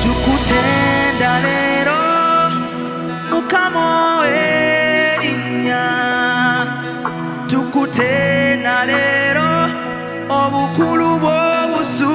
tukutenda lero mukamo erinnya, tukutenda lero obukulu bw'obusu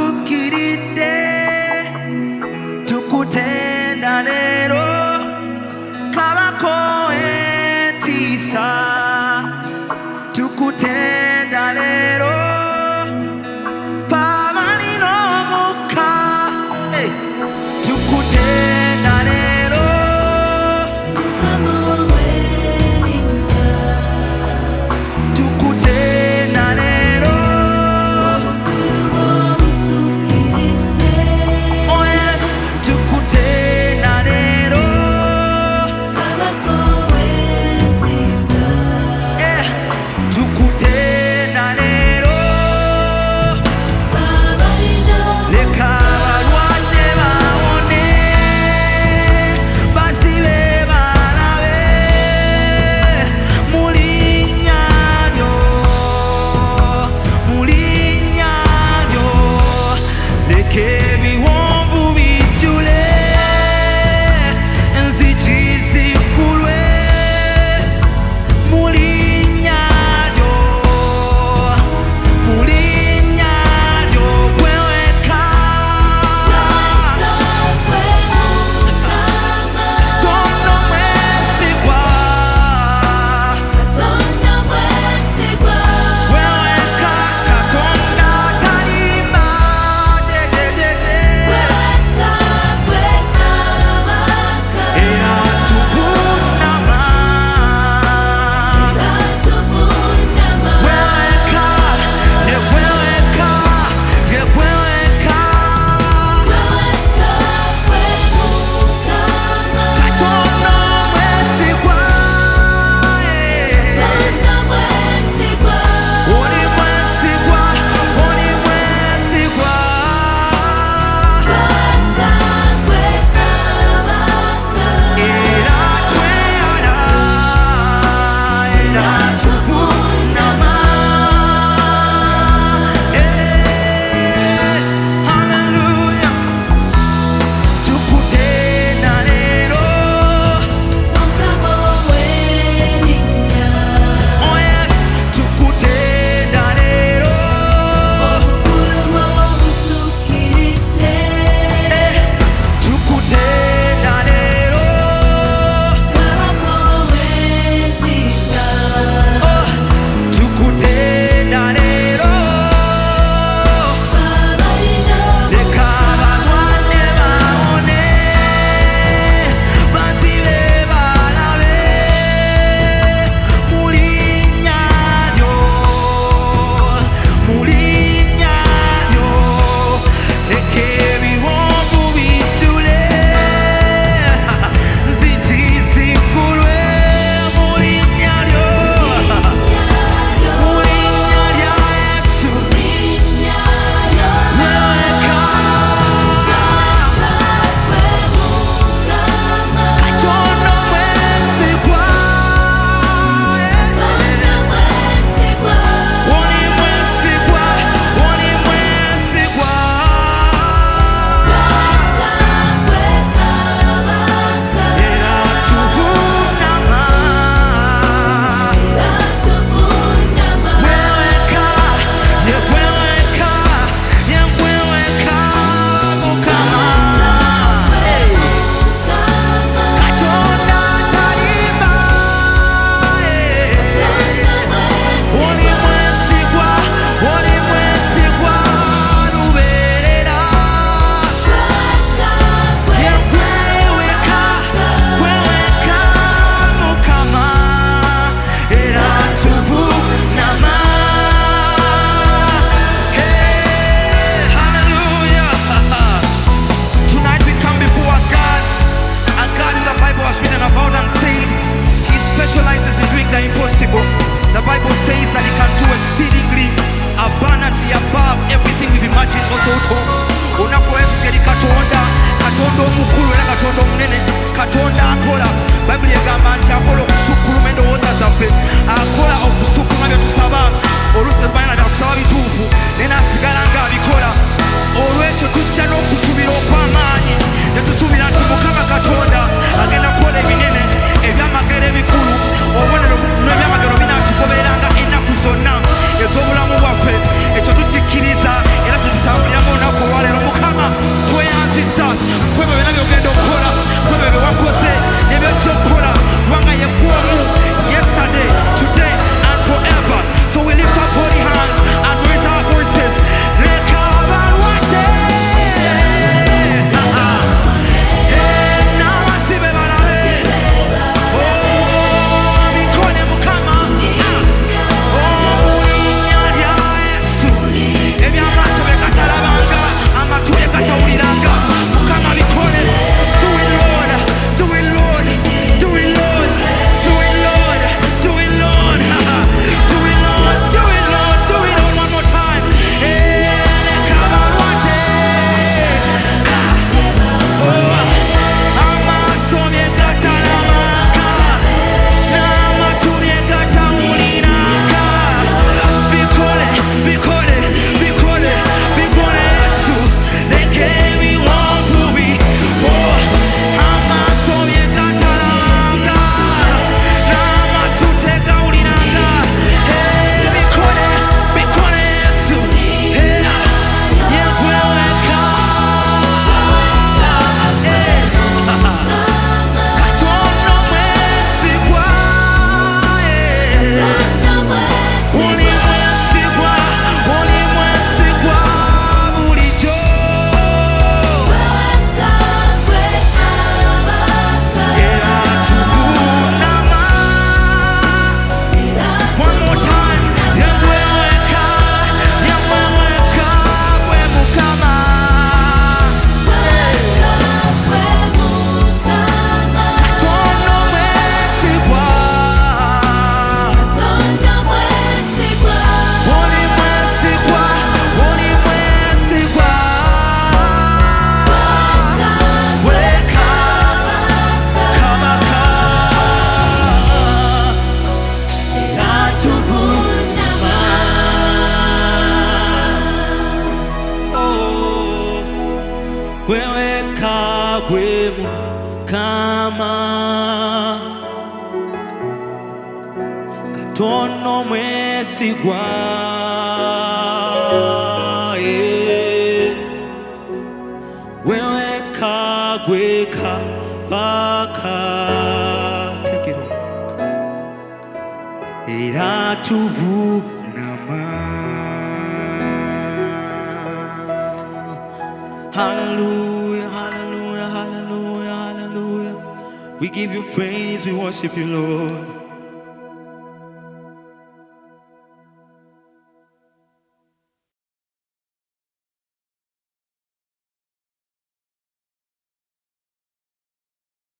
Katonda akola, Bayibuli egamba nti akola okusukkuluma endowooza zaffe, akola okusukkuluma bye tusaba. Oluusi balina byakusaba bituufu naye nasigala ng'abikola. Olwekyo tujja n'okusuubira okw'amaanyi ne tusuubira nti Mukama Katonda agenda kukola ebinene, ebyamagero ebikulu, obubonero n'ebyamagero binaatugobereranga ennaku zonna ez'obulamu bwaffe. Ekyo tukikkiriza era tutambuliramu olunaku olwaleero. Mukama tweyanzizza kwebyo byonna by'ogenda okukola, kwebyo bye wakoze n'ebyojja okukola, kubanga ye gwomu yesterday, today and forever. So we lift up holy hands and raise our voices. Wewe kagwe Mukama, katono mwesigwa, wewe kagwe kabaka, era tuvunama. Hallelujah, hallelujah, hallelujah, hallelujah. We give you praise, we worship you, Lord.